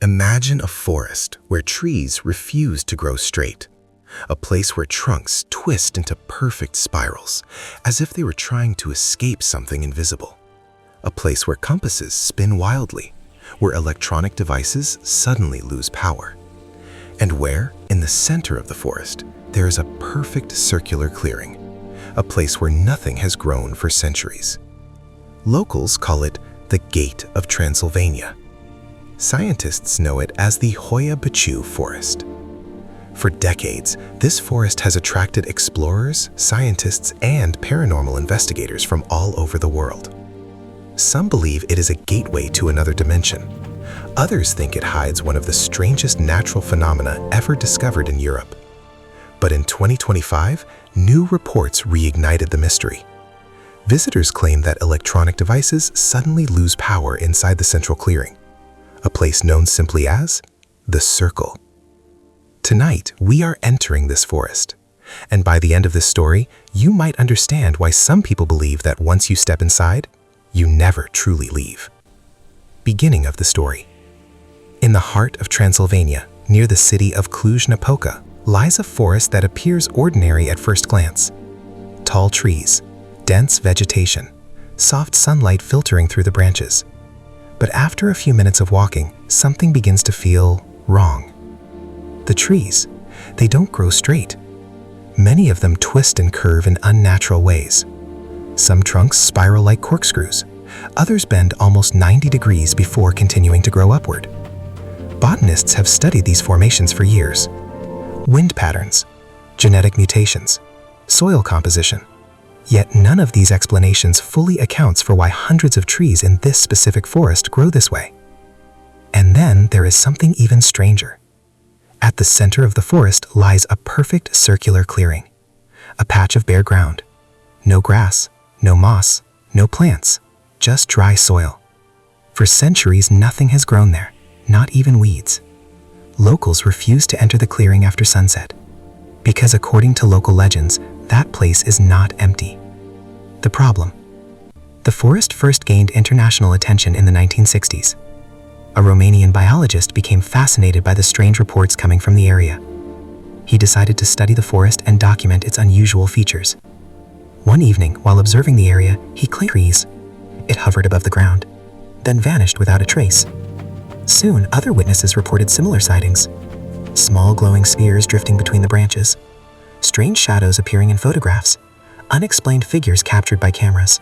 Imagine a forest where trees refuse to grow straight, a place where trunks twist into perfect spirals, as if they were trying to escape something invisible, a place where compasses spin wildly, where electronic devices suddenly lose power, and where, in the center of the forest, there is a perfect circular clearing, a place where nothing has grown for centuries. Locals call it the Gate of Transylvania. Scientists know it as the Hoia Baciu Forest. For decades, this forest has attracted explorers, scientists, and paranormal investigators from all over the world. Some believe it is a gateway to another dimension. Others think it hides one of the strangest natural phenomena ever discovered in Europe. But in 2025, new reports reignited the mystery. Visitors claim that electronic devices suddenly lose power inside the central clearing, a place known simply as the Circle. Tonight, we are entering this forest, and by the end of this story, you might understand why some people believe that once you step inside, you never truly leave. Beginning of the story. In the heart of Transylvania, near the city of Cluj-Napoca, lies a forest that appears ordinary at first glance. Tall trees, dense vegetation, soft sunlight filtering through the branches. But after a few minutes of walking, something begins to feel wrong. The trees, they don't grow straight. Many of them twist and curve in unnatural ways. Some trunks spiral like corkscrews. Others bend almost 90 degrees before continuing to grow upward. Botanists have studied these formations for years. Wind patterns, genetic mutations, soil composition. Yet none of these explanations fully accounts for why hundreds of trees in this specific forest grow this way. And then there is something even stranger. At the center of the forest lies a perfect circular clearing, a patch of bare ground. No grass, no moss, no plants, just dry soil. For centuries, nothing has grown there, not even weeds. Locals refuse to enter the clearing after sunset, because according to local legends, that place is not empty. The problem. The forest first gained international attention in the 1960s. A Romanian biologist became fascinated by the strange reports coming from the area. He decided to study the forest and document its unusual features. One evening, while observing the area, he claimed trees. It hovered above the ground, then vanished without a trace. Soon, other witnesses reported similar sightings. Small glowing spheres drifting between the branches, strange shadows appearing in photographs, unexplained figures captured by cameras.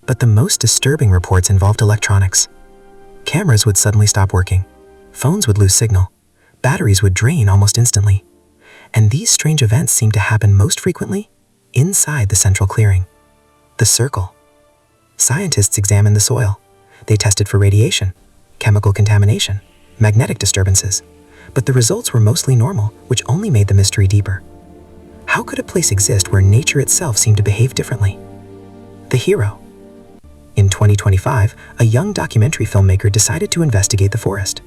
But the most disturbing reports involved electronics. Cameras would suddenly stop working, phones would lose signal, batteries would drain almost instantly. And these strange events seemed to happen most frequently inside the central clearing, the Circle. Scientists examined the soil. They tested for radiation, chemical contamination, magnetic disturbances. But the results were mostly normal, which only made the mystery deeper. How could a place exist where nature itself seemed to behave differently? The hero. In 2025, a young documentary filmmaker decided to investigate the forest.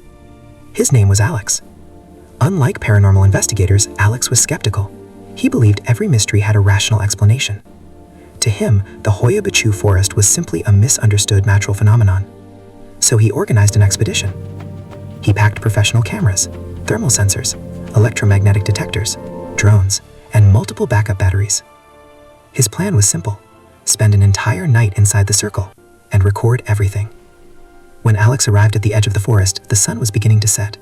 His name was Alex. Unlike paranormal investigators, Alex was skeptical. He believed every mystery had a rational explanation. To him, the Hoia Baciu Forest was simply a misunderstood natural phenomenon. So he organized an expedition. He packed professional cameras, thermal sensors, electromagnetic detectors, drones, and multiple backup batteries. His plan was simple: spend an entire night inside the Circle and record everything. When Alex arrived at the edge of the forest, the sun was beginning to set.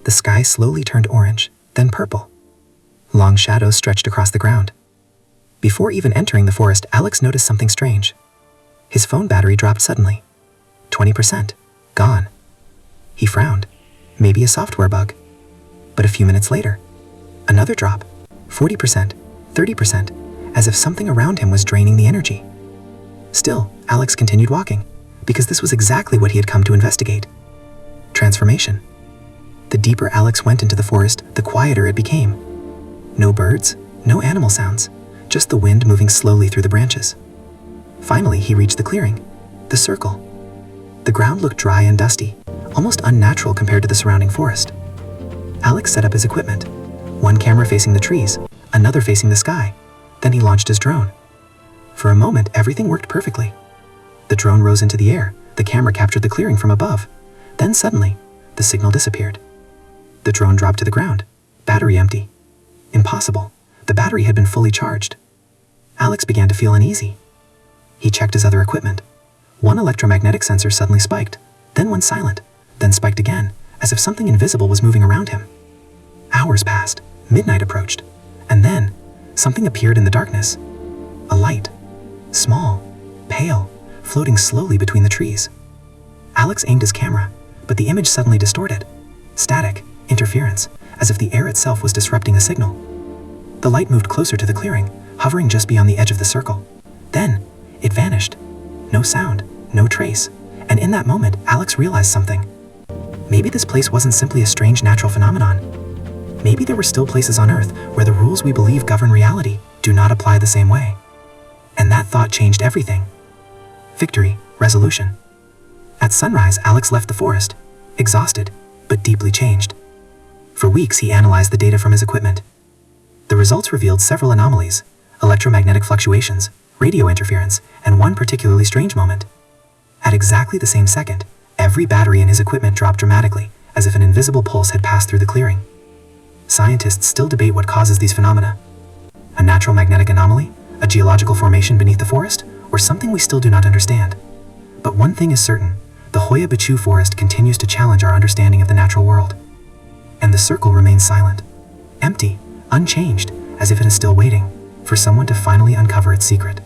The sky slowly turned orange, then purple. Long shadows stretched across the ground. Before even entering the forest, Alex noticed something strange. His phone battery dropped suddenly. 20%. Gone. He frowned. Maybe a software bug. But a few minutes later, another drop. 40%, 30%, as if something around him was draining the energy. Still, Alex continued walking, because this was exactly what he had come to investigate. Transformation. The deeper Alex went into the forest, the quieter it became. No birds, no animal sounds, just the wind moving slowly through the branches. Finally, he reached the clearing, the Circle. The ground looked dry and dusty, almost unnatural compared to the surrounding forest. Alex set up his equipment, one camera facing the trees, another facing the sky. Then he launched his drone. For a moment, everything worked perfectly. The drone rose into the air, the camera captured the clearing from above. Then suddenly, the signal disappeared. The drone dropped to the ground, battery empty. Impossible. The battery had been fully charged. Alex began to feel uneasy. He checked his other equipment. One electromagnetic sensor suddenly spiked, then went silent, then spiked again, as if something invisible was moving around him. Hours passed, midnight approached, and then something appeared in the darkness. A light, small, pale, floating slowly between the trees. Alex aimed his camera, but the image suddenly distorted. Static, interference, as if the air itself was disrupting a signal. The light moved closer to the clearing, hovering just beyond the edge of the circle. Then, it vanished. No sound, no trace, and in that moment, Alex realized something. Maybe this place wasn't simply a strange natural phenomenon. Maybe there were still places on Earth where the rules we believe govern reality do not apply the same way. And that thought changed everything. Victory, resolution. At sunrise, Alex left the forest, exhausted, but deeply changed. For weeks, he analyzed the data from his equipment. The results revealed several anomalies, electromagnetic fluctuations, radio interference, and one particularly strange moment. At exactly the same second, every battery in his equipment dropped dramatically, as if an invisible pulse had passed through the clearing. Scientists still debate what causes these phenomena. A natural magnetic anomaly? A geological formation beneath the forest? Or something we still do not understand? But one thing is certain, the Hoia Baciu Forest continues to challenge our understanding of the natural world. And the circle remains silent, empty, unchanged, as if it is still waiting for someone to finally uncover its secret.